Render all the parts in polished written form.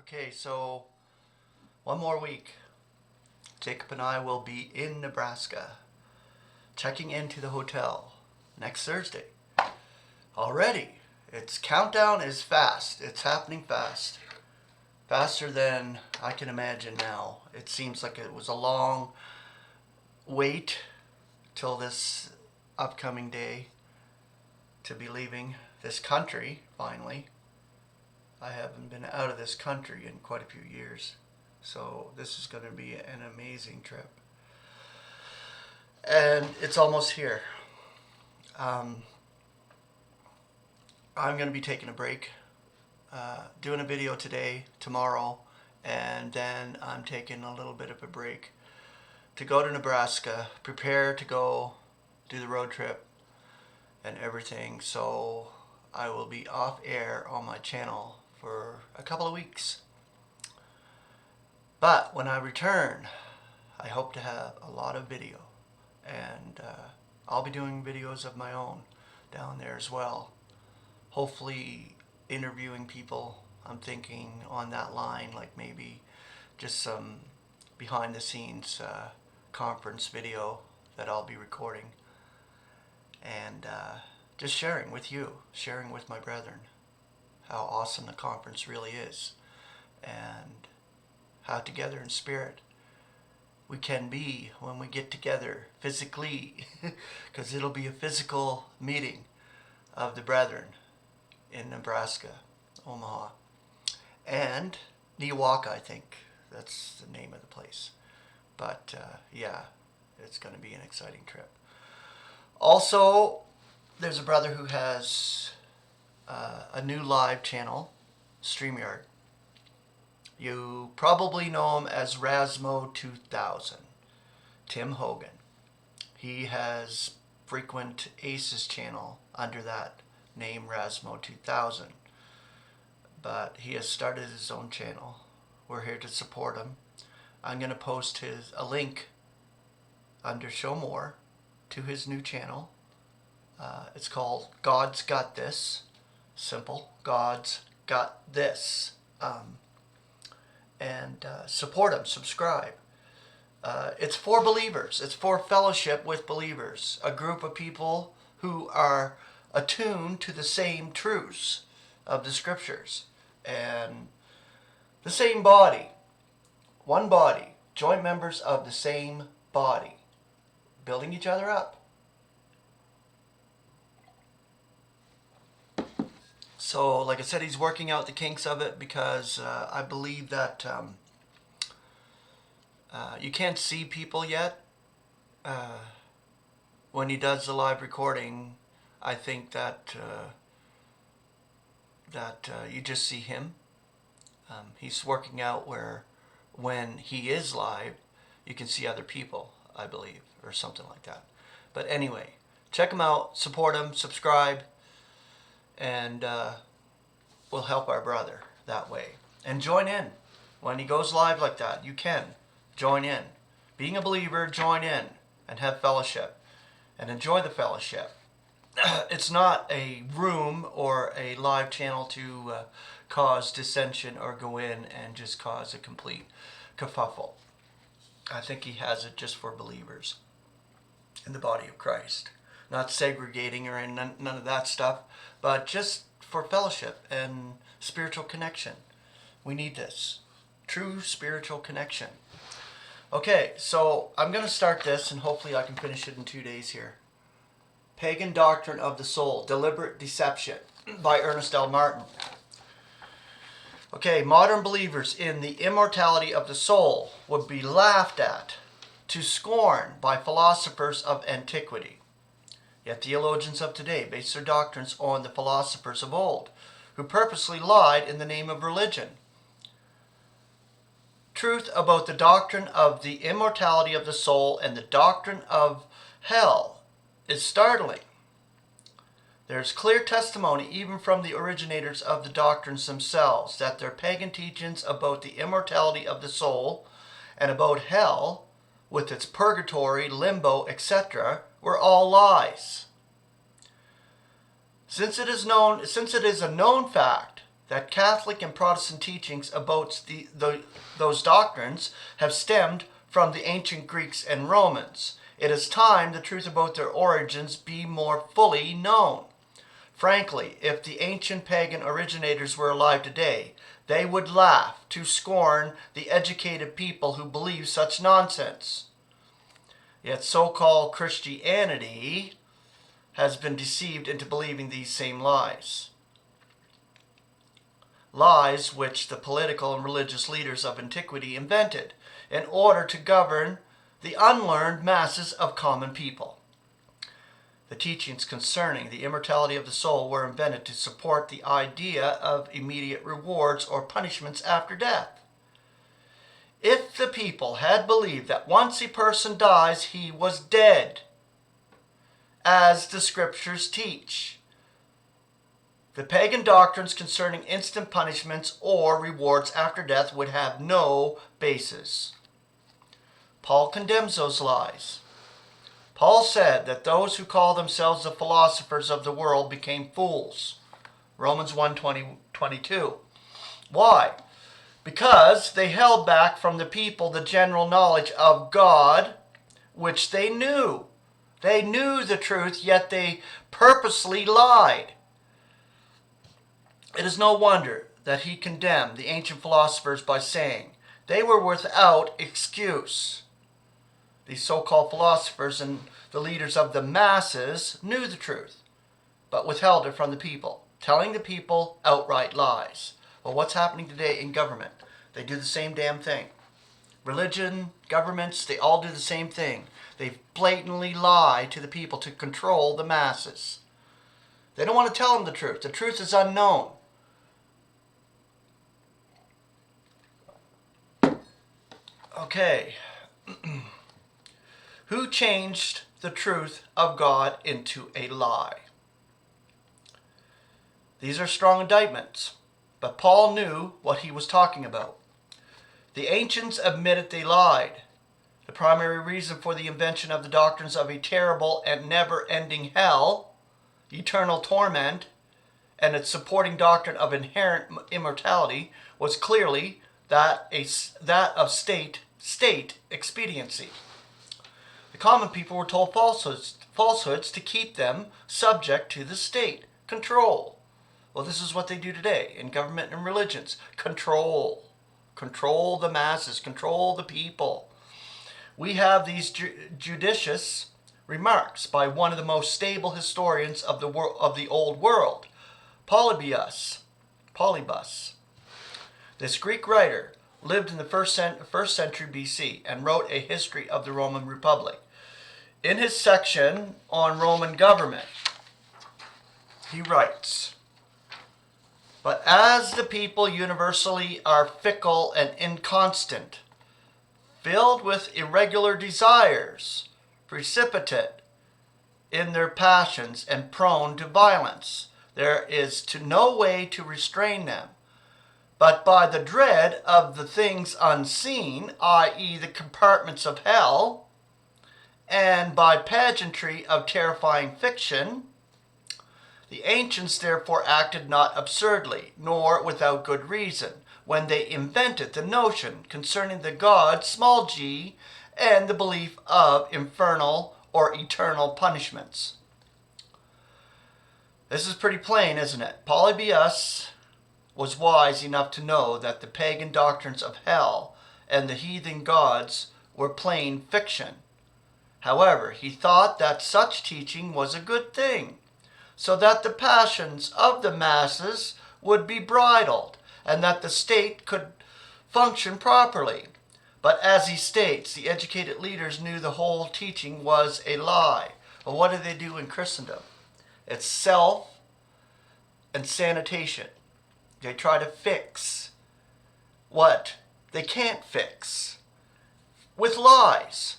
Okay, so one more week. Jacob and I will be in Nebraska, checking into the hotel next Thursday. Already, its countdown is fast. It's happening fast. Faster than I can imagine now. It seems like it was a long wait till this upcoming day to be leaving this country, finally. I haven't been out of this country in quite a few years. So this is going to be an amazing trip. And it's almost here. I'm going to be taking a break, doing a video today, tomorrow, and then I'm taking a little bit of a break to go to Nebraska, prepare to go do the road trip and everything. So I will be off air on my channel for a couple of weeks. But when I return, I hope to have a lot of video, and I'll be doing videos of my own down there as well. Hopefully interviewing people. I'm thinking on that line, like maybe just some behind the scenes conference video that I'll be recording, and just sharing with you, sharing with my brethren how awesome the conference really is, and how together in spirit we can be when we get together physically, because it'll be a physical meeting of the brethren in Nebraska, Omaha, and Newak, I think that's the name of the place. But yeah, it's going to be an exciting trip. Also, there's a brother who has a new live channel, StreamYard. You probably know him as Rasmo2000, Tim Hogan. He has frequent Ace's channel under that name, Rasmo2000. But he has started his own channel. We're here to support him. I'm going to post a link under Show More to his new channel. It's called God's Got This. Simple. God's Got This. And support him. Subscribe. It's for believers. It's for fellowship with believers. A group of people who are attuned to the same truths of the scriptures. And the same body. One body. Joint members of the same body. Building each other up. So, like I said, he's working out the kinks of it, because I believe that you can't see people yet. When he does the live recording, I think that you just see him. He's working out where when he is live, you can see other people, I believe, or something like that. But anyway, check him out, support him, subscribe, and we'll help our brother that way. And join in. When he goes live like that, you can join in. Being a believer, join in and have fellowship and enjoy the fellowship. It's not a room or a live channel to cause dissension or go in and just cause a complete kerfuffle. I think he has it just for believers in the body of Christ. Not segregating or none of that stuff, but just for fellowship and spiritual connection. We need this. True spiritual connection. Okay, so I'm going to start this, and hopefully I can finish it in 2 days here. Pagan Doctrine of the Soul, Deliberate Deception by Ernest L. Martin. Okay, modern believers in the immortality of the soul would be laughed at to scorn by philosophers of antiquity. Yet theologians of today base their doctrines on the philosophers of old, who purposely lied in the name of religion. Truth about the doctrine of the immortality of the soul and the doctrine of hell is startling. There's clear testimony, even from the originators of the doctrines themselves, that their pagan teachings about the immortality of the soul and about hell, with its purgatory, limbo, etc., were all lies. Since it is a known fact that Catholic and Protestant teachings about those doctrines have stemmed from the ancient Greeks and Romans. It is time the truth about their origins be more fully known. Frankly, if the ancient pagan originators were alive today, they would laugh to scorn the educated people who believe such nonsense. Yet so-called Christianity has been deceived into believing these same lies. Lies which the political and religious leaders of antiquity invented in order to govern the unlearned masses of common people. The teachings concerning the immortality of the soul were invented to support the idea of immediate rewards or punishments after death. If the people had believed that once a person dies, he was dead, as the scriptures teach, the pagan doctrines concerning instant punishments or rewards after death would have no basis. Paul condemns those lies. Paul said that those who call themselves the philosophers of the world became fools. Romans 1:22. Why? Because they held back from the people the general knowledge of God, which they knew. They knew the truth, yet they purposely lied. It is no wonder that he condemned the ancient philosophers by saying they were without excuse. These so-called philosophers and the leaders of the masses knew the truth, but withheld it from the people, telling the people outright lies. Well, what's happening today in government? They do the same damn thing. Religion, governments, they all do the same thing. They blatantly lie to the people to control the masses. They don't want to tell them the truth. The truth is unknown. Okay. Who changed the truth of God into a lie? These are strong indictments, but Paul knew what he was talking about. The ancients admitted they lied. The primary reason for the invention of the doctrines of a terrible and never-ending hell, eternal torment, and its supporting doctrine of inherent immortality was clearly that of state expediency. The common people were told falsehoods to keep them subject to the state control. Well, this is what they do today in government and religions. Control the masses, control the people. We have these judicious remarks by one of the most stable historians of the old world, Polybus. This Greek writer lived in the first century BC and wrote a history of the Roman Republic. In his section on Roman government, he writes, "But as the people universally are fickle and inconstant, filled with irregular desires, precipitate in their passions, and prone to violence, there is no way to restrain them, but by the dread of the things unseen, i.e. the compartments of hell, and by pageantry of terrifying fiction. The ancients therefore acted not absurdly, nor without good reason, when they invented the notion concerning the god small g and the belief of infernal or eternal punishments." This is pretty plain, isn't it? Polybus was wise enough to know that the pagan doctrines of hell and the heathen gods were plain fiction. However, he thought that such teaching was a good thing, so that the passions of the masses would be bridled and that the state could function properly. But as he states, the educated leaders knew the whole teaching was a lie. Well, what do they do in Christendom? It's self and sanitation. They try to fix what they can't fix with lies.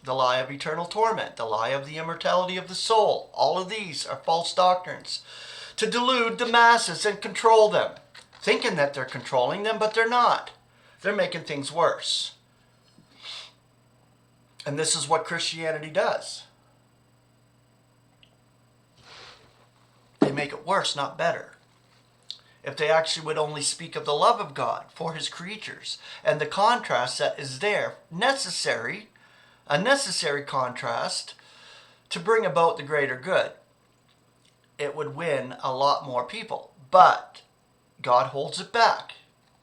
The lie of eternal torment, the lie of the immortality of the soul. All of these are false doctrines to delude the masses and control them, thinking that they're controlling them, but they're not. They're making things worse. And this is what Christianity does. They make it worse, not better. if they actually would only speak of the love of God for his creatures and the contrast that is there, a necessary contrast to bring about the greater good, it would win a lot more people. But God holds it back.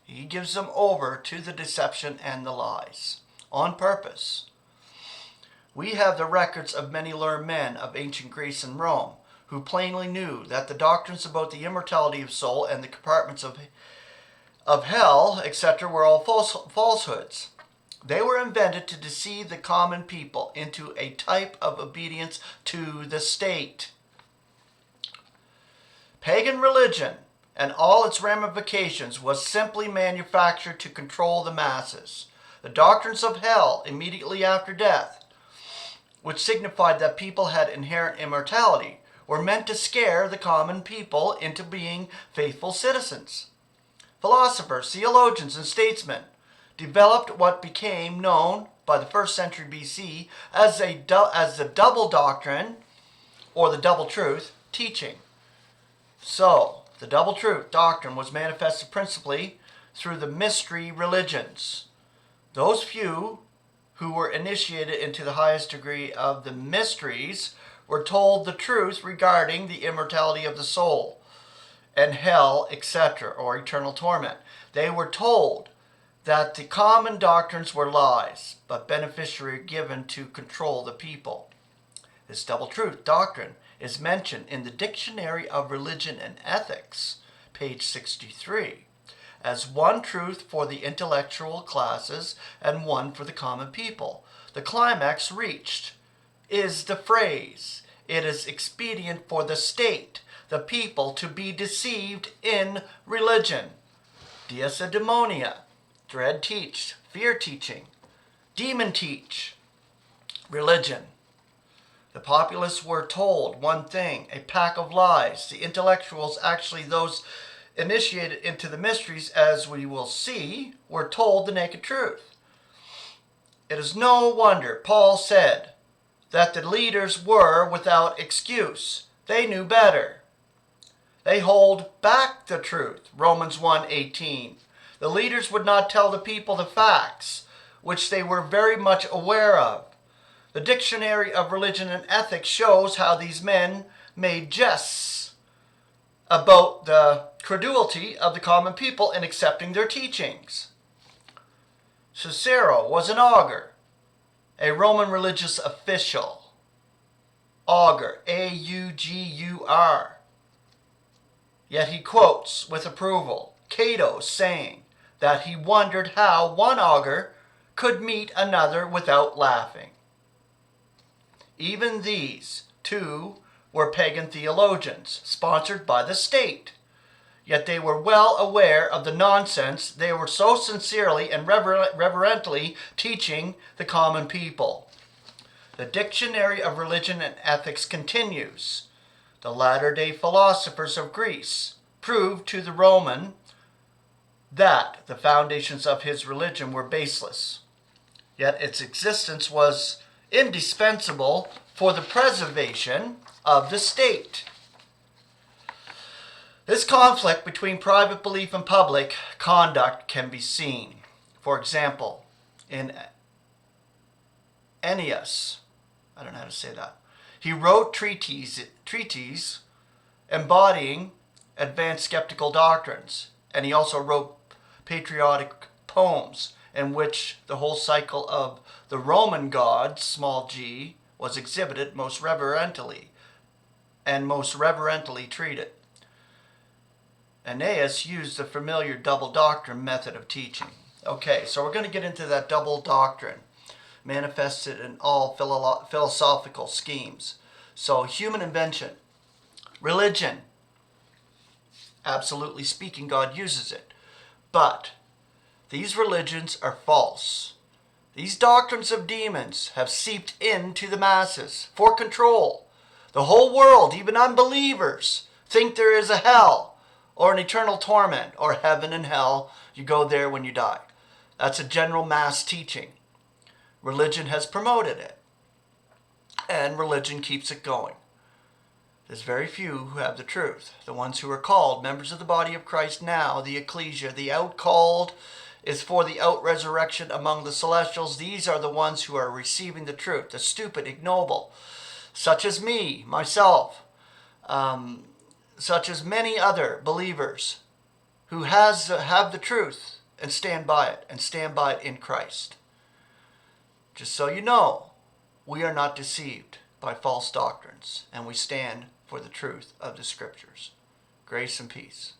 He gives them over to the deception and the lies on purpose. We have the records of many learned men of ancient Greece and Rome who plainly knew that the doctrines about the immortality of soul and the compartments of hell, etc., were all falsehoods. They were invented to deceive the common people into a type of obedience to the state. Pagan religion and all its ramifications was simply manufactured to control the masses. The doctrines of hell immediately after death, which signified that people had inherent immortality, were meant to scare the common people into being faithful citizens. Philosophers, theologians, and statesmen developed what became known by the 1st century BC as the double doctrine, or the double truth, teaching. So, the double truth doctrine was manifested principally through the mystery religions. Those few who were initiated into the highest degree of the mysteries were told the truth regarding the immortality of the soul and hell, etc., or eternal torment. They were told that the common doctrines were lies, but beneficiary given to control the people. This double truth doctrine is mentioned in the Dictionary of Religion and Ethics, page 63, as one truth for the intellectual classes and one for the common people. The climax reached is the phrase, "It is expedient for the state, the people, to be deceived in religion." Demonia, dread teach, fear teaching, demon teach, religion. The populace were told one thing, a pack of lies. The intellectuals, actually those initiated into the mysteries, as we will see, were told the naked truth. It is no wonder Paul said that the leaders were without excuse. They knew better. They hold back the truth. Romans 1:18. The leaders would not tell the people the facts, which they were very much aware of. The Dictionary of Religion and Ethics shows how these men made jests about the credulity of the common people in accepting their teachings. Cicero was an augur, a Roman religious official. Augur, A-U-G-U-R. Yet he quotes with approval Cato saying that he wondered how one augur could meet another without laughing. Even these two were pagan theologians, sponsored by the state. Yet they were well aware of the nonsense they were so sincerely and reverently teaching the common people. The Dictionary of Religion and Ethics continues. The latter-day philosophers of Greece proved to the Roman that the foundations of his religion were baseless. Yet its existence was indispensable for the preservation of the state. This conflict between private belief and public conduct can be seen. For example, in Ennius, I don't know how to say that, he wrote treatises embodying advanced skeptical doctrines, and he also wrote patriotic poems in which the whole cycle of the Roman gods, small g, was exhibited most reverently treated. Ennius used the familiar double doctrine method of teaching. Okay, so we're going to get into that double doctrine manifested in all philosophical schemes. So human invention, religion, absolutely speaking, God uses it. But these religions are false. These doctrines of demons have seeped into the masses for control. The whole world, even unbelievers, think there is a hell or an eternal torment or heaven and hell. You go there when you die. That's a general mass teaching. Religion has promoted it, and religion keeps it going. There's very few who have the truth. The ones who are called, members of the body of Christ now, the ecclesia, the out-called is for the out-resurrection among the celestials. These are the ones who are receiving the truth, the stupid, ignoble, such as me, myself, such as many other believers who have the truth and stand by it in Christ. Just so you know, we are not deceived by false doctrines, and we stand for the truth of the Scriptures. Grace and peace.